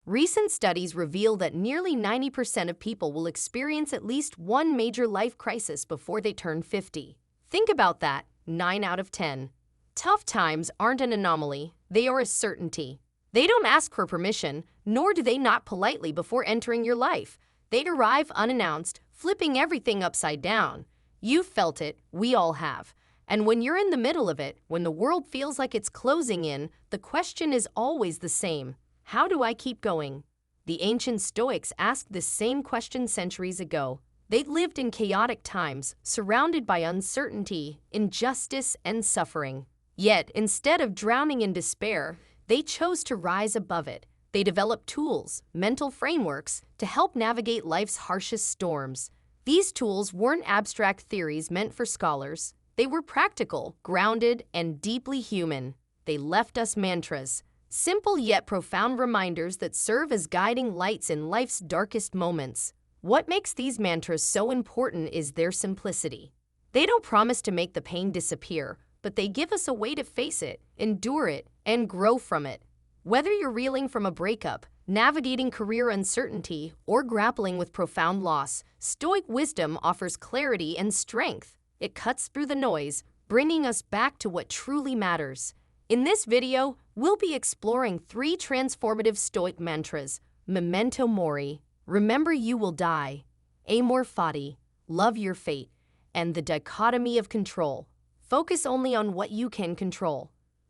Recent studies reveal that nearly 90% of people will experience at least one major life crisis before they turn 50. Think about that, 9 out of 10. Tough times aren't an anomaly, they are a certainty. They don't ask for permission, nor do they knock politely before entering your life. They arrive unannounced, flipping everything upside down. You've felt it, we all have. And when you're in the middle of it, when the world feels like it's closing in, the question is always the same. How do I keep going? The ancient Stoics asked this same question centuries ago. They lived in chaotic times, surrounded by uncertainty, injustice, and suffering. Yet, instead of drowning in despair, they chose to rise above it. They developed tools, mental frameworks, to help navigate life's harshest storms. These tools weren't abstract theories meant for scholars. They were practical, grounded, and deeply human. They left us mantras, simple yet profound reminders that serve as guiding lights in life's darkest moments. What makes these mantras so important is their simplicity. They don't promise to make the pain disappear, but they give us a way to face it, endure it, and grow from it. Whether you're reeling from a breakup, navigating career uncertainty, or grappling with profound loss, Stoic wisdom offers clarity and strength. It cuts through the noise, bringing us back to what truly matters. In this video, we'll be exploring 3 transformative Stoic mantras: Memento Mori, remember you will die; Amor Fati, love your fate; and the dichotomy of control, focus only on what you can control.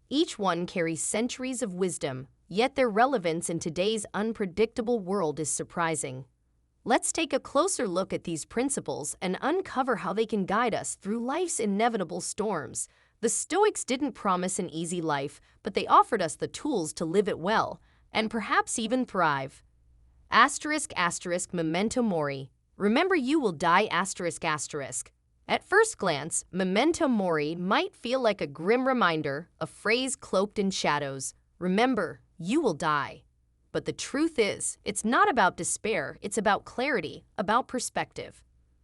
Each one carries centuries of wisdom, yet their relevance in today's unpredictable world is surprising. Let's take a closer look at these principles and uncover how they can guide us through life's inevitable storms. The Stoics didn't promise an easy life, but they offered us the tools to live it well, and perhaps even thrive. *** Memento Mori. Remember you will die ***. At first glance, Memento Mori might feel like a grim reminder, a phrase cloaked in shadows. Remember, you will die. But the truth is, it's not about despair, it's about clarity, about perspective.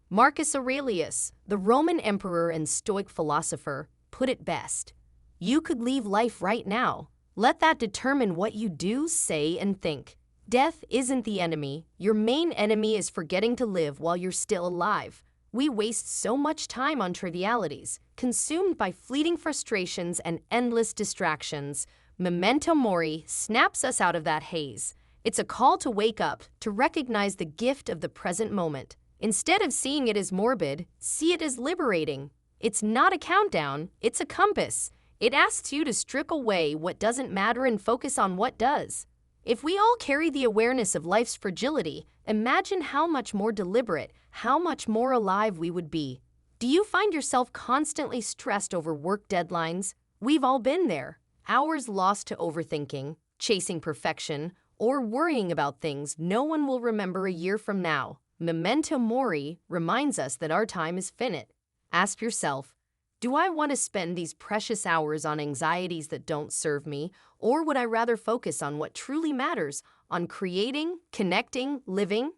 Marcus Aurelius, the Roman emperor and Stoic philosopher, put it best. You could leave life right now. Let that determine what you do, say, and think. Death isn't the enemy. Your main enemy is forgetting to live while you're still alive. We waste so much time on trivialities, consumed by fleeting frustrations and endless distractions. Memento Mori snaps us out of that haze. It's a call to wake up, to recognize the gift of the present moment. Instead of seeing it as morbid, see it as liberating. It's not a countdown, it's a compass. It asks you to strip away what doesn't matter and focus on what does. If we all carry the awareness of life's fragility, imagine how much more deliberate, how much more alive we would be. Do you find yourself constantly stressed over work deadlines? We've all been there. Hours lost to overthinking, chasing perfection, or worrying about things no one will remember a year from now. Memento Mori reminds us that our time is finite. Ask yourself, do I want to spend these precious hours on anxieties that don't serve me, or would I rather focus on what truly matters, on creating, connecting, living?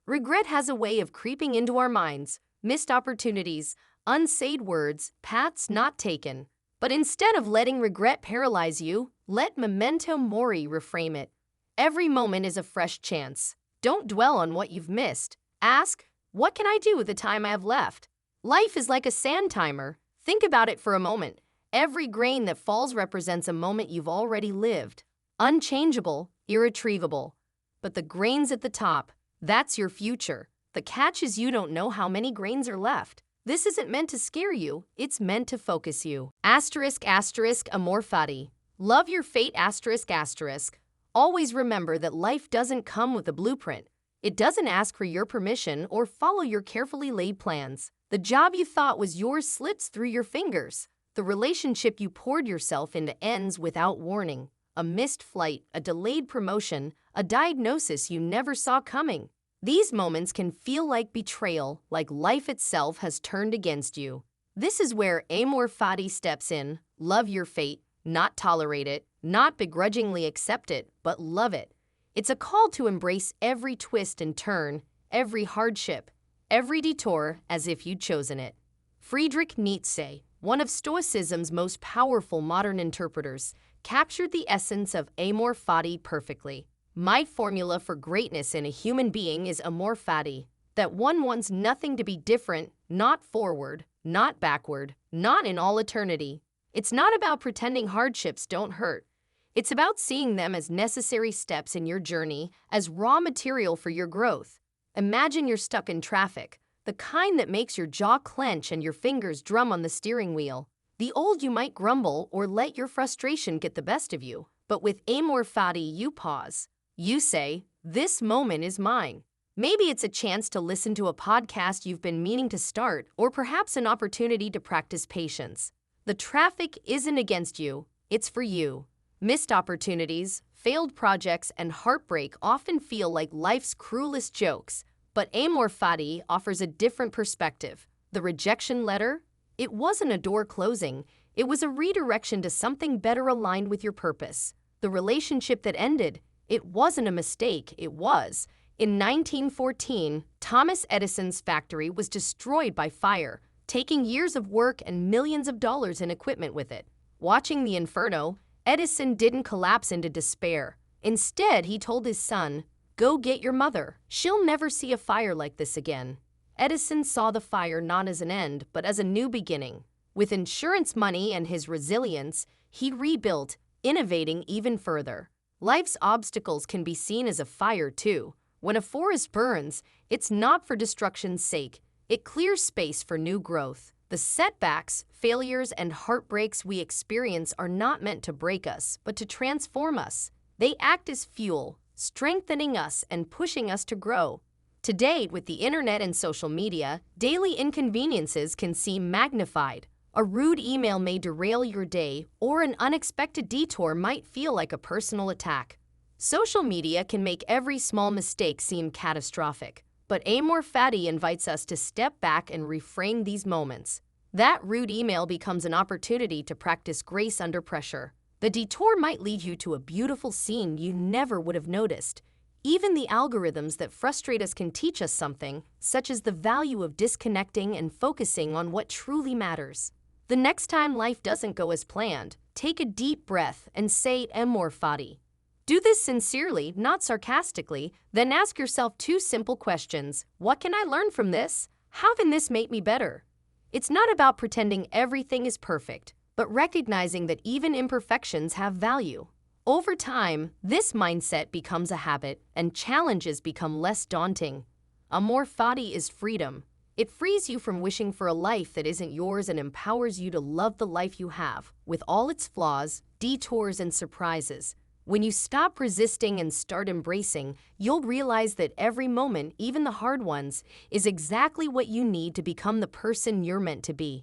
Regret has a way of creeping into our minds, missed opportunities, unsaid words, paths not taken. But instead of letting regret paralyze you, let Memento Mori reframe it. Every moment is a fresh chance. Don't dwell on what you've missed. Ask, what can I do with the time I have left? Life is like a sand timer. Think about it for a moment. Every grain that falls represents a moment you've already lived. Unchangeable, irretrievable. But the grains at the top, that's your future. The catch is you don't know how many grains are left. This isn't meant to scare you, it's meant to focus you. ***, Amor Fati. Love your fate ***. Always remember that life doesn't come with a blueprint. It doesn't ask for your permission or follow your carefully laid plans. The job you thought was yours slips through your fingers. The relationship you poured yourself into ends without warning. A missed flight, a delayed promotion, a diagnosis you never saw coming. These moments can feel like betrayal, like life itself has turned against you. This is where Amor Fati steps in. Love your fate, not tolerate it, not begrudgingly accept it, but love it. It's a call to embrace every twist and turn, every hardship, every detour as if you'd chosen it. Friedrich Nietzsche, one of Stoicism's most powerful modern interpreters, captured the essence of Amor Fati perfectly. My formula for greatness in a human being is amor fati, that one wants nothing to be different, not forward, not backward, not in all eternity. It's not about pretending hardships don't hurt. It's about seeing them as necessary steps in your journey, as raw material for your growth. Imagine you're stuck in traffic, the kind that makes your jaw clench and your fingers drum on the steering wheel. The old you might grumble or let your frustration get the best of you, but with amor fati you pause. You say, "This moment is mine." Maybe it's a chance to listen to a podcast you've been meaning to start, or perhaps an opportunity to practice patience. The traffic isn't against you, it's for you. Missed opportunities, failed projects, and heartbreak often feel like life's cruelest jokes, but amor fati offers a different perspective. The rejection letter? It wasn't a door closing, it was a redirection to something better aligned with your purpose. The relationship that ended? It wasn't a mistake, it was. In 1914, Thomas Edison's factory was destroyed by fire, taking years of work and millions of dollars in equipment with it. Watching the inferno, Edison didn't collapse into despair. Instead, he told his son, "Go get your mother. She'll never see a fire like this again." Edison saw the fire not as an end, but as a new beginning. With insurance money and his resilience, he rebuilt, innovating even further. Life's obstacles can be seen as a fire too. When a forest burns, it's not for destruction's sake. It clears space for new growth. The setbacks, failures, and heartbreaks we experience are not meant to break us, but to transform us. They act as fuel, strengthening us and pushing us to grow. Today, with the internet and social media, daily inconveniences can seem magnified. A rude email may derail your day, or an unexpected detour might feel like a personal attack. Social media can make every small mistake seem catastrophic, but amor fati invites us to step back and reframe these moments. That rude email becomes an opportunity to practice grace under pressure. The detour might lead you to a beautiful scene you never would have noticed. Even the algorithms that frustrate us can teach us something, such as the value of disconnecting and focusing on what truly matters. The next time life doesn't go as planned, take a deep breath and say amor fati. Do this sincerely, not sarcastically, then ask yourself two simple questions. What can I learn from this? How can this make me better? It's not about pretending everything is perfect, but recognizing that even imperfections have value. Over time, this mindset becomes a habit and challenges become less daunting. Amor fati is freedom. It frees you from wishing for a life that isn't yours and empowers you to love the life you have, with all its flaws, detours, and surprises. When you stop resisting and start embracing, you'll realize that every moment, even the hard ones, is exactly what you need to become the person you're meant to be.